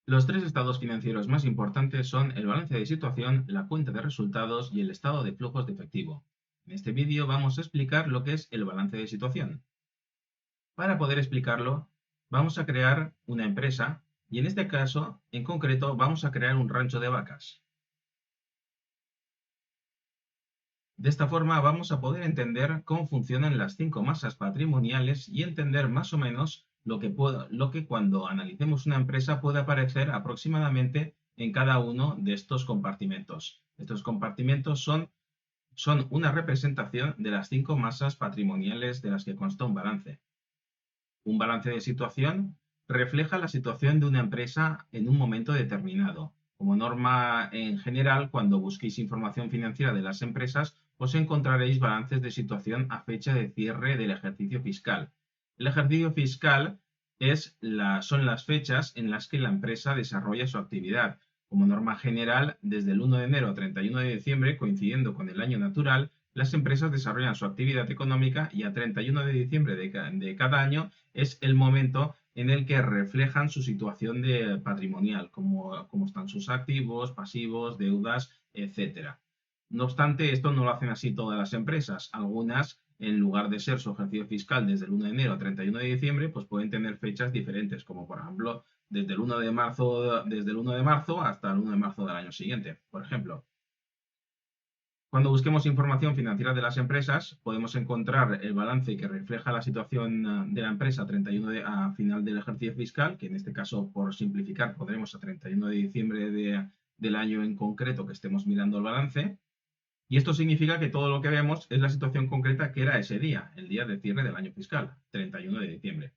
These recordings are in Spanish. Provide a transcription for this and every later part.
Los tres estados financieros más importantes son el balance de situación, la cuenta de resultados y el estado de flujos de efectivo. En este vídeo vamos a explicar lo que es el balance de situación. Para poder explicarlo, vamos a crear una empresa y en este caso, en concreto, vamos a crear un rancho de vacas. De esta forma vamos a poder entender cómo funcionan las cinco masas patrimoniales y entender más o menos lo que cuando analicemos una empresa puede aparecer aproximadamente en cada uno de estos compartimentos. Estos compartimentos son una representación de las cinco masas patrimoniales de las que consta un balance. Un balance de situación refleja la situación de una empresa en un momento determinado. Como norma en general, cuando busquéis información financiera de las empresas, os encontraréis balances de situación a fecha de cierre del ejercicio fiscal. El ejercicio fiscal son las fechas en las que la empresa desarrolla su actividad. Como norma general, desde el 1 de enero a 31 de diciembre, coincidiendo con el año natural, las empresas desarrollan su actividad económica y a 31 de diciembre de cada año es el momento en el que reflejan su situación patrimonial, cómo están sus activos, pasivos, deudas, etcétera. No obstante, esto no lo hacen así todas las empresas. Algunas, en lugar de ser su ejercicio fiscal desde el 1 de enero a 31 de diciembre, pues pueden tener fechas diferentes, como por ejemplo desde el 1 de marzo hasta el 1 de marzo del año siguiente, por ejemplo. Cuando busquemos información financiera de las empresas, podemos encontrar el balance que refleja la situación de la empresa a final del ejercicio fiscal, que en este caso, por simplificar, pondremos a 31 de diciembre del año en concreto que estemos mirando el balance. Y esto significa que todo lo que vemos es la situación concreta que era ese día, el día de cierre del año fiscal, 31 de diciembre.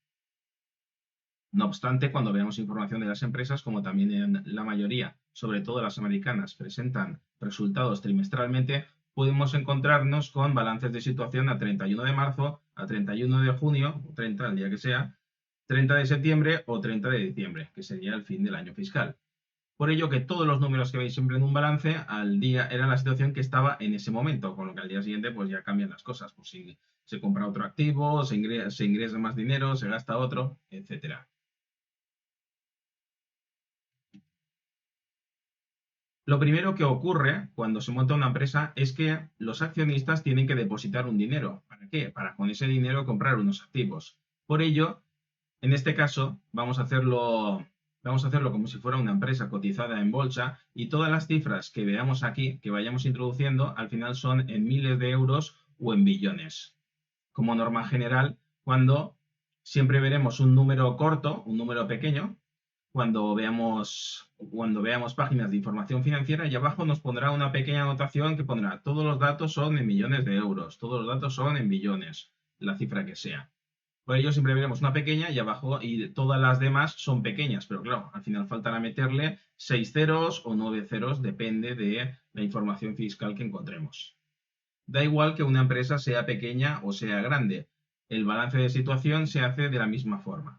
No obstante, cuando veamos información de las empresas, como también en la mayoría, sobre todo las americanas, presentan resultados trimestralmente, podemos encontrarnos con balances de situación a 31 de marzo, a 31 de junio, o 30, el día que sea, 30 de septiembre o 30 de diciembre, que sería el fin del año fiscal. Por ello que todos los números que veis siempre en un balance, al día era la situación que estaba en ese momento, con lo que al día siguiente pues ya cambian las cosas. Pues si se compra otro activo, se ingresa más dinero, se gasta otro, etcétera. Lo primero que ocurre cuando se monta una empresa es que los accionistas tienen que depositar un dinero. ¿Para qué? Para con ese dinero comprar unos activos. Por ello, en este caso, vamos a hacerlo como si fuera una empresa cotizada en bolsa y todas las cifras que veamos aquí, que vayamos introduciendo, al final son en miles de euros o en billones. Como norma general, cuando siempre veremos un número corto, un número pequeño, cuando veamos páginas de información financiera y abajo nos pondrá una pequeña anotación que pondrá todos los datos son en millones de euros, todos los datos son en billones, la cifra que sea. Por ello siempre veremos una pequeña y abajo y todas las demás son pequeñas, pero claro, al final faltará meterle 6 ceros o 9 ceros, depende de la información fiscal que encontremos. Da igual que una empresa sea pequeña o sea grande, el balance de situación se hace de la misma forma.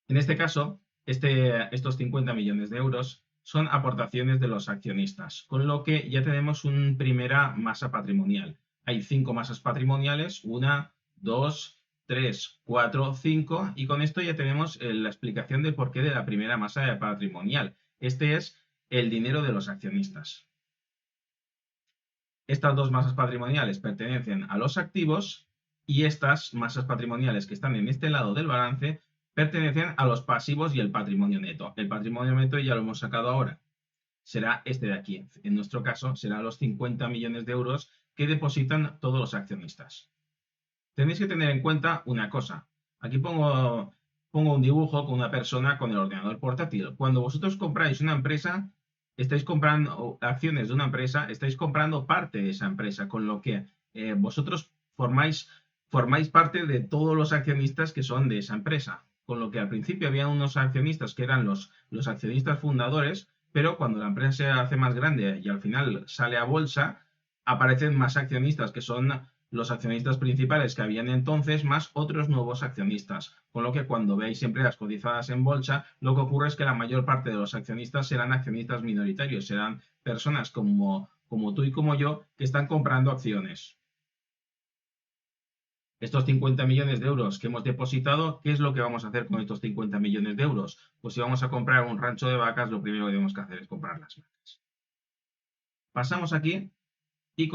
En este caso, estos 50 millones de euros son aportaciones de los accionistas, con lo que ya tenemos una primera masa patrimonial. Hay 5 masas patrimoniales, 1, 2, 3, 4, 5, y con esto ya tenemos la explicación del porqué de la primera masa patrimonial. Este es el dinero de los accionistas. Estas dos masas patrimoniales pertenecen a los activos y estas masas patrimoniales que están en este lado del balance pertenecen a los pasivos y el patrimonio neto. El patrimonio neto ya lo hemos sacado ahora. Será este de aquí. En nuestro caso, será los 50 millones de euros que depositan todos los accionistas. Tenéis que tener en cuenta una cosa. Aquí pongo un dibujo con una persona con el ordenador portátil. Cuando vosotros compráis una empresa, estáis comprando acciones de una empresa, estáis comprando parte de esa empresa, con lo que vosotros formáis parte de todos los accionistas que son de esa empresa. Con lo que al principio había unos accionistas que eran los accionistas fundadores, pero cuando la empresa se hace más grande y al final sale a bolsa, aparecen más accionistas que son los accionistas principales que habían entonces, más otros nuevos accionistas. Con lo que cuando veis siempre las cotizadas en bolsa, lo que ocurre es que la mayor parte de los accionistas serán accionistas minoritarios, serán personas como tú y como yo que están comprando acciones. Estos 50 millones de euros que hemos depositado, ¿qué es lo que vamos a hacer con estos 50 millones de euros? Pues si vamos a comprar un rancho de vacas, lo primero que tenemos que hacer es comprar las vacas. Pasamos aquí y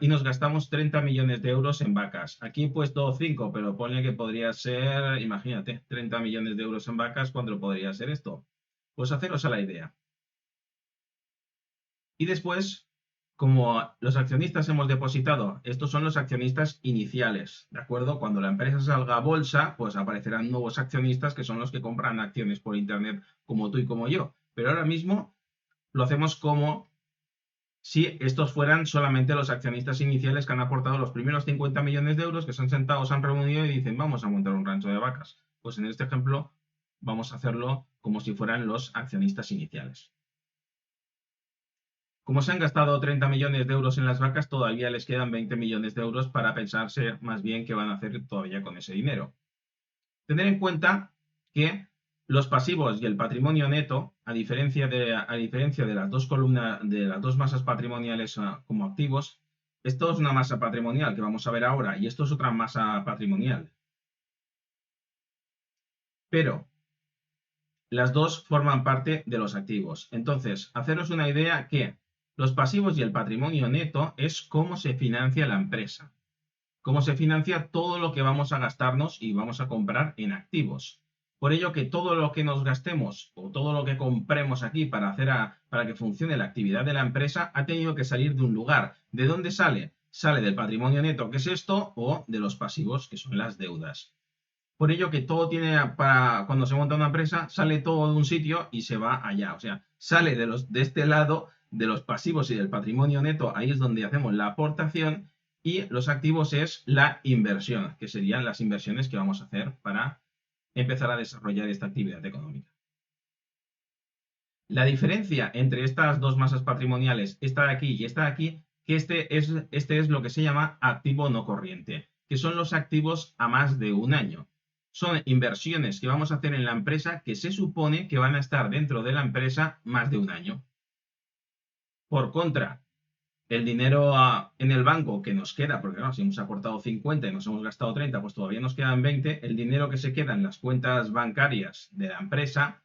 nos gastamos 30 millones de euros en vacas. Aquí he puesto 5, pero ponle que podría ser, imagínate, 30 millones de euros en vacas, ¿cuánto podría ser esto? Pues haceros a la idea. Y después, como los accionistas hemos depositado, estos son los accionistas iniciales, ¿de acuerdo? Cuando la empresa salga a bolsa, pues aparecerán nuevos accionistas que son los que compran acciones por Internet como tú y como yo. Pero ahora mismo lo hacemos como si estos fueran solamente los accionistas iniciales que han aportado los primeros 50 millones de euros, que se han sentado, se han reunido y dicen, vamos a montar un rancho de vacas. Pues en este ejemplo vamos a hacerlo como si fueran los accionistas iniciales. Como se han gastado 30 millones de euros en las vacas, todavía les quedan 20 millones de euros para pensarse más bien qué van a hacer todavía con ese dinero. Tener en cuenta que los pasivos y el patrimonio neto, a diferencia de las dos columnas, de las dos masas patrimoniales como activos, esto es una masa patrimonial que vamos a ver ahora y esto es otra masa patrimonial. Pero las dos forman parte de los activos. Entonces, haceros una idea que los pasivos y el patrimonio neto es cómo se financia la empresa, cómo se financia todo lo que vamos a gastarnos y vamos a comprar en activos. Por ello que todo lo que nos gastemos o todo lo que compremos aquí para que funcione la actividad de la empresa ha tenido que salir de un lugar. ¿De dónde sale? Sale del patrimonio neto, que es esto, o de los pasivos, que son las deudas. Por ello que todo tiene, para cuando se monta una empresa, sale todo de un sitio y se va allá. O sea, sale de este lado de los pasivos y del patrimonio neto, ahí es donde hacemos la aportación, y los activos es la inversión, que serían las inversiones que vamos a hacer para empezar a desarrollar esta actividad económica. La diferencia entre estas dos masas patrimoniales, esta de aquí y esta de aquí, que este es lo que se llama activo no corriente, que son los activos a más de un año. Son inversiones que vamos a hacer en la empresa que se supone que van a estar dentro de la empresa más de un año. Por contra, el dinero en el banco que nos queda, porque claro, si hemos aportado 50 y nos hemos gastado 30, pues todavía nos quedan 20, el dinero que se queda en las cuentas bancarias de la empresa,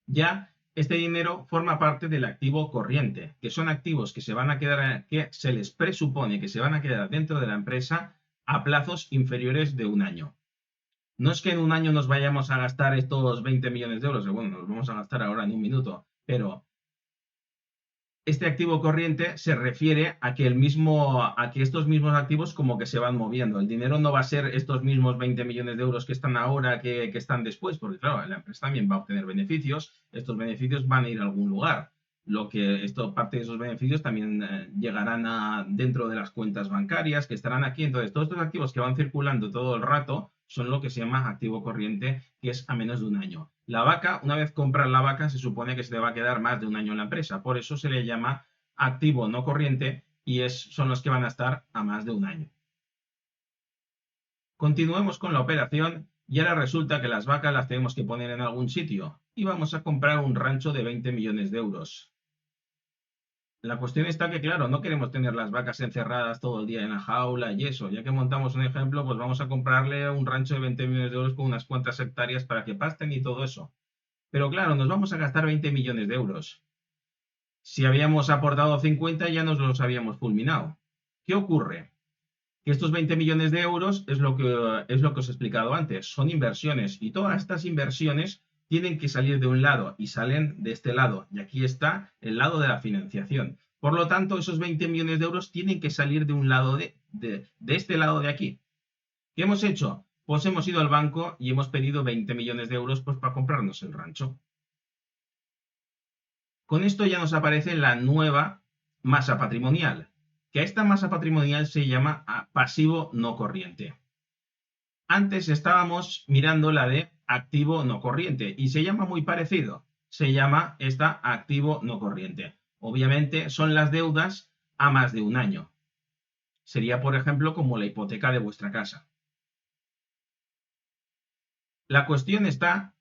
ya este dinero forma parte del activo corriente, que son activos que se van a quedar, que se les presupone que se van a quedar dentro de la empresa a plazos inferiores de un año. No es que en un año nos vayamos a gastar estos 20 millones de euros, que bueno, nos vamos a gastar ahora en un minuto, pero este activo corriente se refiere a que estos mismos activos como que se van moviendo. El dinero no va a ser estos mismos 20 millones de euros que están ahora que están después, porque claro, la empresa también va a obtener beneficios, estos beneficios van a ir a algún lugar. Parte de esos beneficios también llegarán dentro de las cuentas bancarias que estarán aquí. Entonces, todos estos activos que van circulando todo el rato son lo que se llama activo corriente, que es a menos de un año. La vaca, una vez compras la vaca, se supone que se te va a quedar más de un año en la empresa. Por eso se le llama activo no corriente y son los que van a estar a más de un año. Continuemos con la operación y ahora resulta que las vacas las tenemos que poner en algún sitio y vamos a comprar un rancho de 20 millones de euros. La cuestión está que, claro, no queremos tener las vacas encerradas todo el día en la jaula y eso. Ya que montamos un ejemplo, pues vamos a comprarle un rancho de 20 millones de euros con unas cuantas hectáreas para que pasten y todo eso. Pero claro, nos vamos a gastar 20 millones de euros. Si habíamos aportado 50, ya nos los habíamos fulminado. ¿Qué ocurre? Que estos 20 millones de euros es lo que os he explicado antes. Son inversiones y todas estas inversiones tienen que salir de un lado y salen de este lado. Y aquí está el lado de la financiación. Por lo tanto, esos 20 millones de euros tienen que salir de un lado de este lado de aquí. ¿Qué hemos hecho? Pues hemos ido al banco y hemos pedido 20 millones de euros pues, para comprarnos el rancho. Con esto ya nos aparece la nueva masa patrimonial, que a esta masa patrimonial se llama pasivo no corriente. Antes estábamos mirando la de activo no corriente y se llama muy parecido. Se llama esta activo no corriente. Obviamente son las deudas a más de un año. Sería, por ejemplo, como la hipoteca de vuestra casa. La cuestión está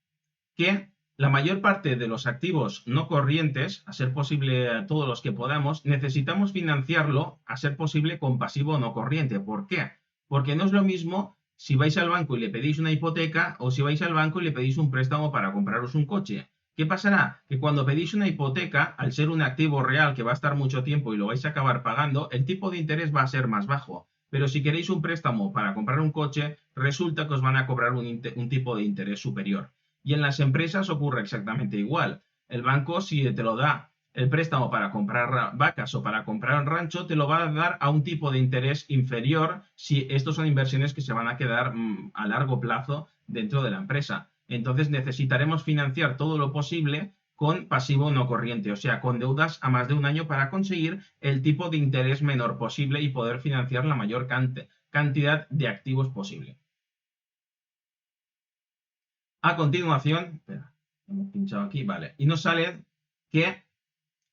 que la mayor parte de los activos no corrientes, a ser posible todos los que podamos, necesitamos financiarlo, a ser posible, con pasivo no corriente. ¿Por qué? Porque no es lo mismo si vais al banco y le pedís una hipoteca o si vais al banco y le pedís un préstamo para compraros un coche. ¿Qué pasará? Que cuando pedís una hipoteca, al ser un activo real que va a estar mucho tiempo y lo vais a acabar pagando, el tipo de interés va a ser más bajo. Pero si queréis un préstamo para comprar un coche, resulta que os van a cobrar un tipo de interés superior. Y en las empresas ocurre exactamente igual. El banco, si te lo da el préstamo para comprar vacas o para comprar un rancho, te lo va a dar a un tipo de interés inferior si estos son inversiones que se van a quedar a largo plazo dentro de la empresa. Entonces necesitaremos financiar todo lo posible con pasivo no corriente, o sea, con deudas a más de un año para conseguir el tipo de interés menor posible y poder financiar la mayor cantidad de activos posible. A continuación, espera, hemos pinchado aquí, vale, y nos sale que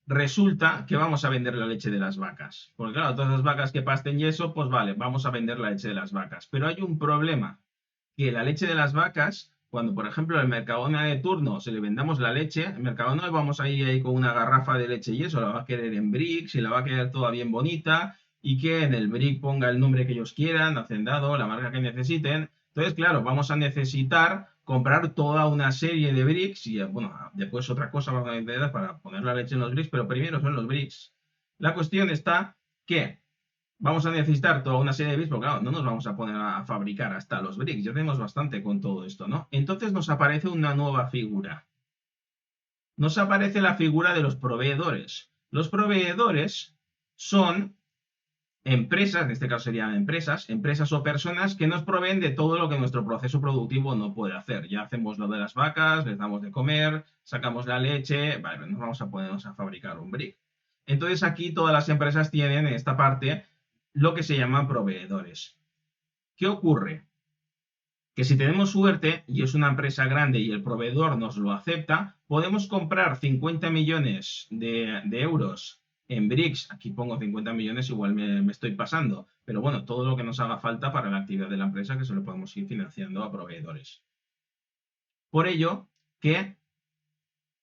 resulta que vamos a vender la leche de las vacas. Porque claro, todas las vacas que pasten y eso, pues vale, vamos a vender la leche de las vacas. Pero hay un problema, que la leche de las vacas, cuando por ejemplo el Mercadona de turno se le vendamos la leche, el Mercadona vamos a ir ahí con una garrafa de leche y eso, la va a querer en bricks y la va a querer toda bien bonita y que en el brick ponga el nombre que ellos quieran, Hacendado, la marca que necesiten. Entonces, claro, vamos a necesitar comprar toda una serie de bricks y, bueno, después otra cosa vamos a necesitar para poner la leche en los bricks, pero primero son los bricks. La cuestión está que vamos a necesitar toda una serie de bricks, porque claro, no nos vamos a poner a fabricar hasta los bricks, ya tenemos bastante con todo esto, ¿no? Entonces nos aparece una nueva figura. Nos aparece la figura de los proveedores. Los proveedores son empresas, en este caso serían empresas o personas que nos proveen de todo lo que nuestro proceso productivo no puede hacer. Ya hacemos lo de las vacas, les damos de comer, sacamos la leche, vale, nos vamos a ponernos a fabricar un brick. Entonces aquí todas las empresas tienen en esta parte lo que se llaman proveedores. ¿Qué ocurre? Que si tenemos suerte y es una empresa grande y el proveedor nos lo acepta, podemos comprar 50 millones de euros en BRICS. Aquí pongo 50 millones, igual me estoy pasando, pero bueno, todo lo que nos haga falta para la actividad de la empresa que se lo podemos ir financiando a proveedores. Por ello, que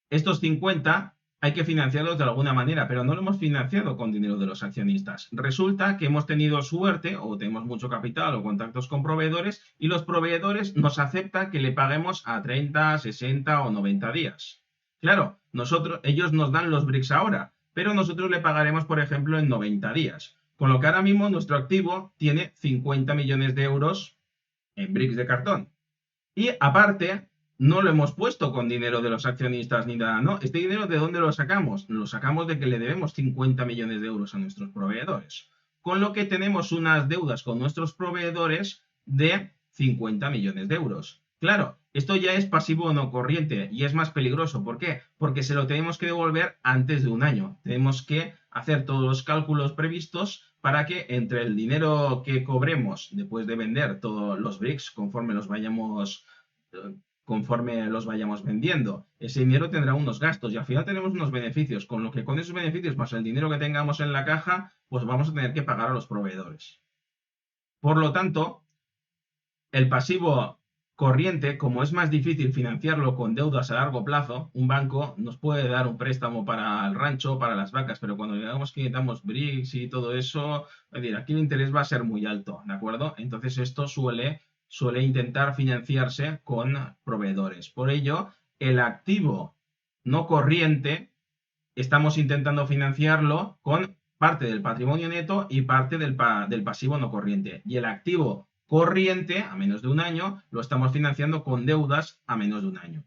estos 50 hay que financiarlos de alguna manera, pero no lo hemos financiado con dinero de los accionistas. Resulta que hemos tenido suerte o tenemos mucho capital o contactos con proveedores y los proveedores nos aceptan que le paguemos a 30, 60 o 90 días. Claro, ellos nos dan los bricks ahora, pero nosotros le pagaremos, por ejemplo, en 90 días. Con lo que ahora mismo nuestro activo tiene 50 millones de euros en bricks de cartón. Y aparte, no lo hemos puesto con dinero de los accionistas ni nada, ¿no? ¿Este dinero de dónde lo sacamos? Lo sacamos de que le debemos 50 millones de euros a nuestros proveedores. Con lo que tenemos unas deudas con nuestros proveedores de 50 millones de euros. Claro, esto ya es pasivo no corriente y es más peligroso. ¿Por qué? Porque se lo tenemos que devolver antes de un año. Tenemos que hacer todos los cálculos previstos para que entre el dinero que cobremos después de vender todos los bricks conforme los vayamos vendiendo, ese dinero tendrá unos gastos y al final tenemos unos beneficios, con lo que con esos beneficios más el dinero que tengamos en la caja, pues vamos a tener que pagar a los proveedores. Por lo tanto, el pasivo corriente, como es más difícil financiarlo con deudas a largo plazo, un banco nos puede dar un préstamo para el rancho, para las vacas, pero cuando digamos que necesitamos bricks y todo eso, es decir, aquí el interés va a ser muy alto, ¿de acuerdo? Entonces esto suele intentar financiarse con proveedores. Por ello, el activo no corriente estamos intentando financiarlo con parte del patrimonio neto y parte del pasivo no corriente. Y el activo corriente, a menos de un año, lo estamos financiando con deudas a menos de un año.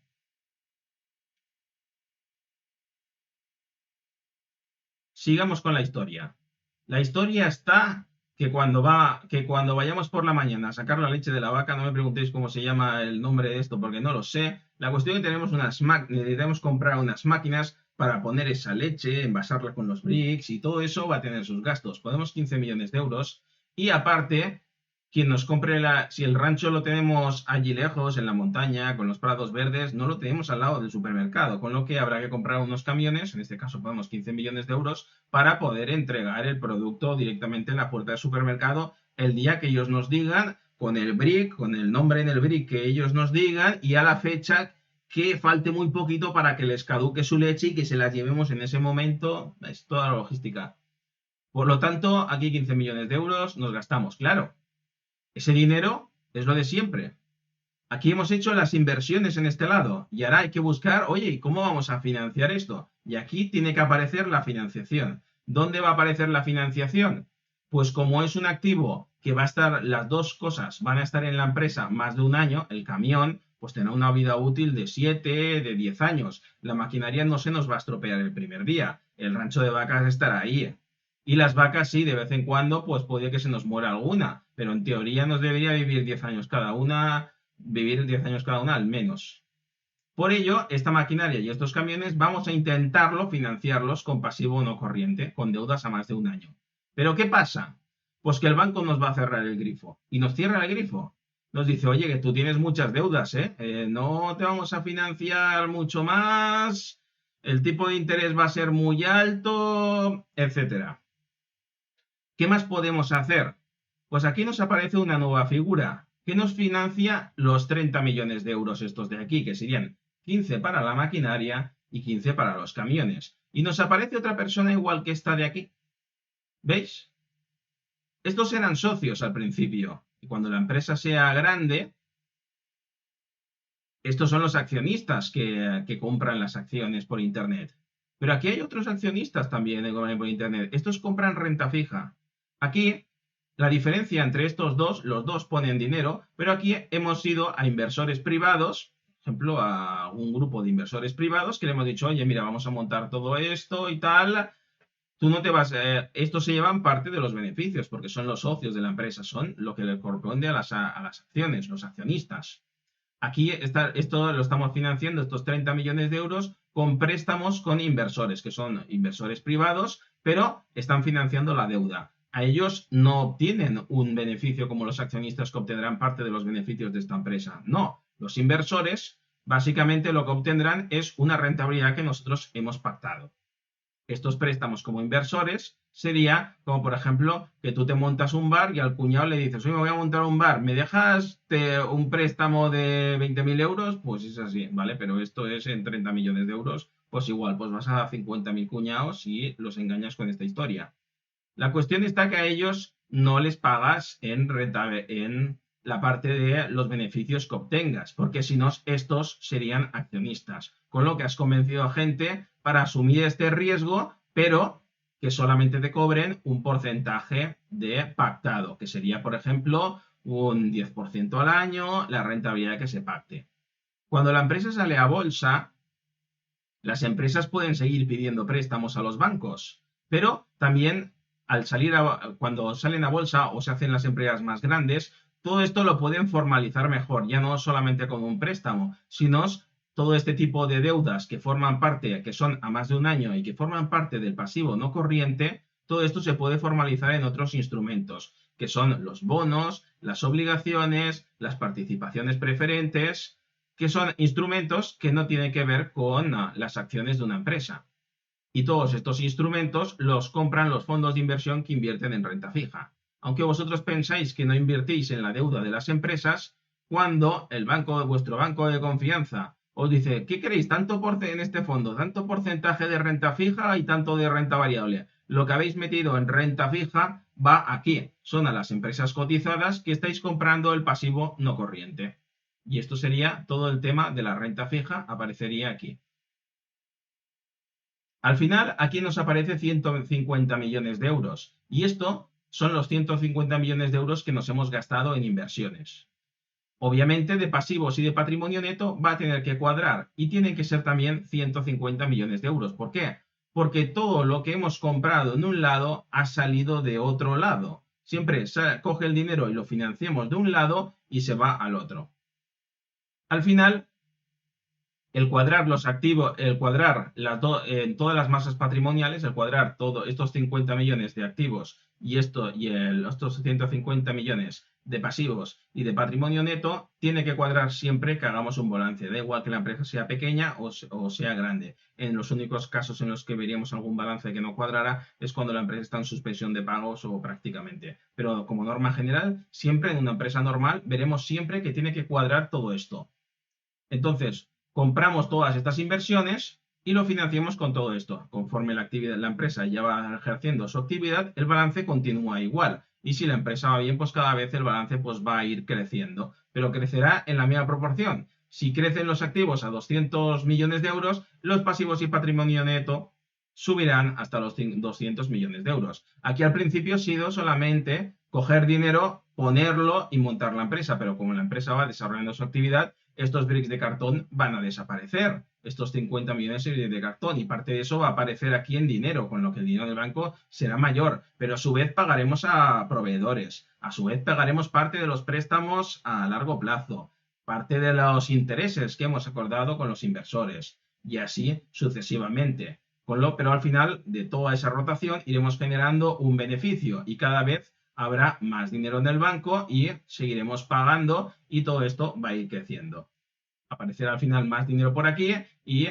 Sigamos con la historia. La historia está que cuando vayamos por la mañana a sacar la leche de la vaca, no me preguntéis cómo se llama el nombre de esto porque no lo sé. La cuestión es que necesitamos comprar unas máquinas para poner esa leche, envasarla con los bricks y todo eso va a tener sus gastos. Podemos 15 millones de euros y aparte quien nos compre si el rancho lo tenemos allí lejos, en la montaña, con los prados verdes, no lo tenemos al lado del supermercado, con lo que habrá que comprar unos camiones, en este caso podemos 15 millones de euros, para poder entregar el producto directamente en la puerta del supermercado el día que ellos nos digan, con el brick, con el nombre en el brick que ellos nos digan y a la fecha que falte muy poquito para que les caduque su leche y que se las llevemos en ese momento. Es toda la logística. Por lo tanto, aquí 15 millones de euros nos gastamos, claro. Ese dinero Es lo de siempre. Aquí hemos hecho las inversiones en este lado y ahora hay que buscar, oye, ¿y cómo vamos a financiar esto? Y aquí tiene que aparecer la financiación. ¿Dónde va a aparecer la financiación? Pues como es un activo que va a estar, las dos cosas van a estar en la empresa más de un año, el camión, pues tendrá una vida útil de 7, de 10 años. La maquinaria no se nos va a estropear el primer día. El rancho de vacas estará ahí. Y las vacas sí, de vez en cuando, pues puede que se nos muera alguna, pero en teoría nos debería vivir 10 años cada una, vivir 10 años cada una al menos. Por ello, esta maquinaria y estos camiones vamos a intentarlo financiarlos con pasivo no corriente, con deudas a más de un año. ¿Pero qué pasa? Pues que el banco nos va a cerrar el grifo. Y nos cierra el grifo. Nos dice, oye, que tú tienes muchas deudas, ¿eh? No te vamos a financiar mucho más, el tipo de interés va a ser muy alto, etcétera. ¿Qué más podemos hacer? Pues aquí nos aparece una nueva figura que nos financia los 30 millones de euros estos de aquí, que serían 15 para la maquinaria y 15 para los camiones. Y nos aparece otra persona igual que esta de aquí. ¿Veis? Estos eran socios al principio. Y cuando la empresa sea grande, estos son los accionistas que compran las acciones por Internet. Pero aquí hay otros accionistas también por Internet. Estos compran renta fija. Aquí, la diferencia entre estos dos, los dos ponen dinero, pero aquí hemos ido a inversores privados, por ejemplo, a un grupo de inversores privados que le hemos dicho, oye, mira, vamos a montar todo esto y tal. Tú no te vas, estos se llevan parte de los beneficios porque son los socios de la empresa, son lo que le corresponde a las acciones, los accionistas. Aquí esto lo estamos financiando, estos 30 millones de euros, con préstamos con inversores, que son inversores privados, pero están financiando la deuda. A ellos no obtienen un beneficio como los accionistas que obtendrán parte de los beneficios de esta empresa. No, los inversores básicamente lo que obtendrán es una rentabilidad que nosotros hemos pactado. Estos préstamos como inversores sería como, por ejemplo, que tú te montas un bar y al cuñado le dices, oye, me voy a montar un bar, ¿me dejas un préstamo de 20.000 euros? Pues es así, ¿vale? Pero esto es en 30 millones de euros, pues igual, pues vas a dar 50.000 cuñados y los engañas con esta historia. La cuestión está que a ellos no les pagas en la parte de los beneficios que obtengas, porque si no, estos serían accionistas. Con lo que has convencido a gente para asumir este riesgo, pero que solamente te cobren un porcentaje de pactado, que sería, por ejemplo, un 10% al año, la rentabilidad que se pacte. Cuando la empresa sale a bolsa, las empresas pueden seguir pidiendo préstamos a los bancos, pero también cuando salen a bolsa o se hacen las empresas más grandes, todo esto lo pueden formalizar mejor, ya no solamente con un préstamo, sino todo este tipo de deudas que forman parte, que son a más de un año y que forman parte del pasivo no corriente, todo esto se puede formalizar en otros instrumentos, que son los bonos, las obligaciones, las participaciones preferentes, que son instrumentos que no tienen que ver con las acciones de una empresa. Y todos estos instrumentos los compran los fondos de inversión que invierten en renta fija. Aunque vosotros pensáis que no invertís en la deuda de las empresas, cuando vuestro banco de confianza, os dice, ¿qué queréis? ¿Tanto en este fondo? ¿Tanto porcentaje de renta fija y tanto de renta variable? Lo que habéis metido en renta fija va aquí. Son a las empresas cotizadas que estáis comprando el pasivo no corriente. Y esto sería todo el tema de la renta fija, aparecería aquí. Al final, aquí nos aparece 150 millones de euros. Y esto son los 150 millones de euros que nos hemos gastado en inversiones. Obviamente, de pasivos y de patrimonio neto va a tener que cuadrar y tienen que ser también 150 millones de euros. ¿Por qué? Porque todo lo que hemos comprado en un lado ha salido de otro lado. Siempre coge el dinero y lo financiamos de un lado y se va al otro. Al final, el cuadrar los activos, el cuadrar en todas las masas patrimoniales, el cuadrar todos estos 50 millones de activos y estos 150 millones de pasivos y de patrimonio neto, tiene que cuadrar siempre que hagamos un balance. Da igual que la empresa sea pequeña o sea grande. En los únicos casos en los que veríamos algún balance que no cuadrara es cuando la empresa está en suspensión de pagos o prácticamente. Pero como norma general, siempre en una empresa normal veremos siempre que tiene que cuadrar todo esto. Entonces, compramos todas estas inversiones y lo financiamos con todo esto. Conforme la empresa ya va ejerciendo su actividad, el balance continúa igual. y si la empresa va bien, pues cada vez el balance pues va a ir creciendo, pero crecerá en la misma proporción. Si crecen los activos a 200 millones de euros, los pasivos y patrimonio neto subirán hasta los 200 millones de euros. Aquí al principio ha sido solamente coger dinero, ponerlo y montar la empresa, pero como la empresa va desarrollando su actividad, estos bricks de cartón van a desaparecer, estos 50 millones de cartón, y parte de eso va a aparecer aquí en dinero, con lo que el dinero del banco será mayor, pero a su vez pagaremos a proveedores, a su vez pagaremos parte de los préstamos a largo plazo, parte de los intereses que hemos acordado con los inversores, y así sucesivamente. Pero al final de toda esa rotación iremos generando un beneficio y cada vez habrá más dinero en el banco y seguiremos pagando y todo esto va a ir creciendo. Aparecerá al final más dinero por aquí y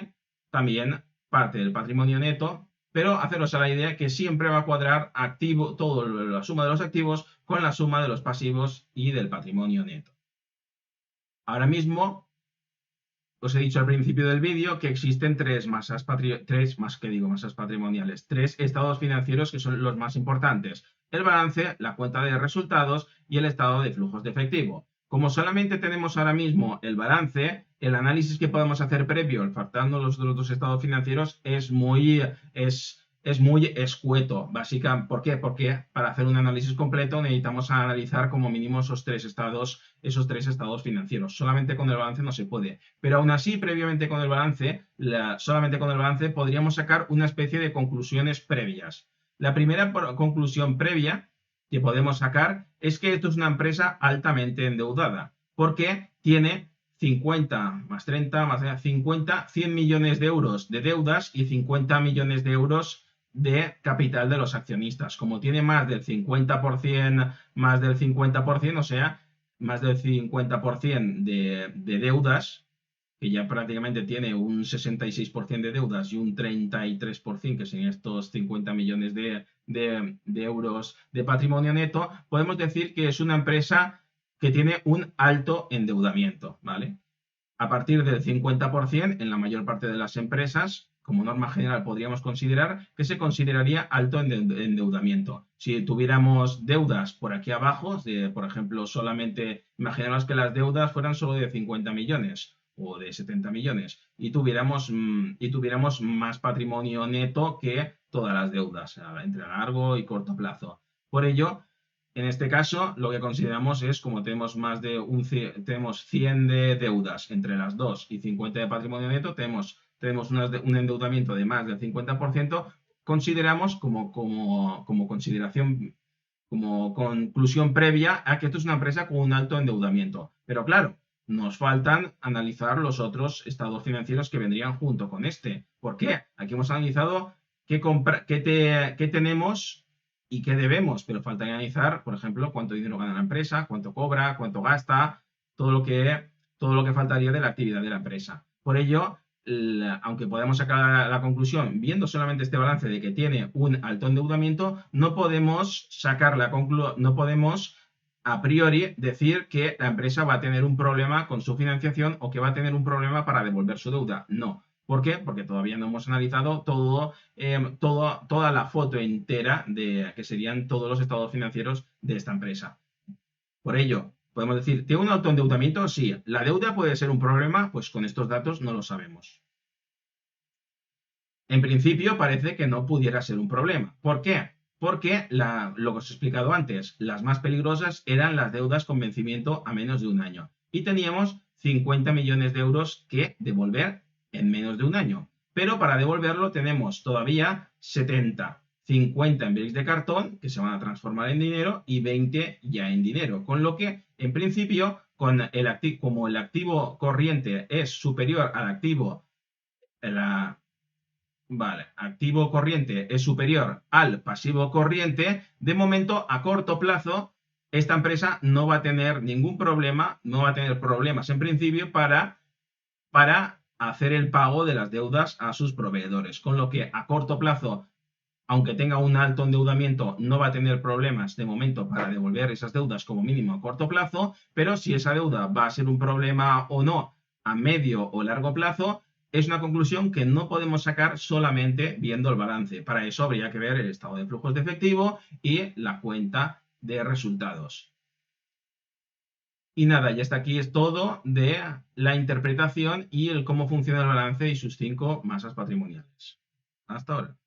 también parte del patrimonio neto, pero haceros a la idea que siempre va a cuadrar activo, toda la suma de los activos con la suma de los pasivos y del patrimonio neto. Ahora mismo os he dicho al principio del vídeo que existen masas patrimoniales, tres estados financieros que son los más importantes: el balance, la cuenta de resultados y el estado de flujos de efectivo. Como solamente tenemos ahora mismo el balance, el análisis que podemos hacer previo, faltando los otros dos estados financieros, es muy escueto, básicamente. ¿Por qué? Porque para hacer un análisis completo necesitamos analizar como mínimo esos tres estados financieros. Solamente con el balance no se puede. Pero aún así, previamente con el balance, solamente con el balance podríamos sacar una especie de conclusiones previas. La primera conclusión previa que podemos sacar es que esto es una empresa altamente endeudada, porque tiene 50 más 30 más 50, 100 millones de euros de deudas y 50 millones de euros de capital de los accionistas. Como tiene más del 50%, o sea, más del 50% de deudas, que ya prácticamente tiene un 66% de deudas y un 33%, que son estos 50 millones de euros de patrimonio neto, podemos decir que es una empresa que tiene un alto endeudamiento, ¿vale? A partir del 50%, en la mayor parte de las empresas, como norma general, podríamos considerar que se consideraría alto endeudamiento. Si tuviéramos deudas por aquí abajo, por ejemplo, solamente imaginemos que las deudas fueran solo de 50 millones o de 70 millones y tuviéramos más patrimonio neto que todas las deudas, entre largo y corto plazo. Por ello, en este caso, lo que consideramos es, como tenemos tenemos 100 de deudas entre las dos y 50 de patrimonio neto, tenemos un endeudamiento de más del 50%, consideramos como consideración, como conclusión previa a que esto es una empresa con un alto endeudamiento. Pero claro, nos faltan analizar los otros estados financieros que vendrían junto con este. ¿Por qué? Aquí hemos analizado qué tenemos y qué debemos, pero falta analizar, por ejemplo, cuánto dinero gana la empresa, cuánto cobra, cuánto gasta, todo lo que faltaría de la actividad de la empresa. Por ello, aunque podamos sacar la conclusión viendo solamente este balance de que tiene un alto endeudamiento, no podemos no podemos a priori decir que la empresa va a tener un problema con su financiación o que va a tener un problema para devolver su deuda. No. ¿Por qué? Porque todavía no hemos analizado toda la foto entera de que serían todos los estados financieros de esta empresa. Por ello, podemos decir, ¿tiene un alto endeudamiento? Sí. ¿La deuda puede ser un problema? Pues con estos datos no lo sabemos. En principio parece que no pudiera ser un problema. ¿Por qué? Porque lo que os he explicado antes, las más peligrosas eran las deudas con vencimiento a menos de un año. Y teníamos 50 millones de euros que devolver en menos de un año. Pero para devolverlo tenemos todavía 70, 50 en bills de cartón, que se van a transformar en dinero, y 20 ya en dinero. Con lo que, en principio, como el activo corriente es superior al activo, activo corriente es superior al pasivo corriente, de momento, a corto plazo, esta empresa no va a tener ningún problema, no va a tener problemas en principio para hacer el pago de las deudas a sus proveedores. Con lo que a corto plazo, aunque tenga un alto endeudamiento, no va a tener problemas de momento para devolver esas deudas como mínimo a corto plazo, pero si esa deuda va a ser un problema o no a medio o largo plazo, es una conclusión que no podemos sacar solamente viendo el balance. Para eso habría que ver el estado de flujos de efectivo y la cuenta de resultados. Y nada, y hasta aquí es todo de la interpretación y el cómo funciona el balance y sus 5 masas patrimoniales. Hasta ahora.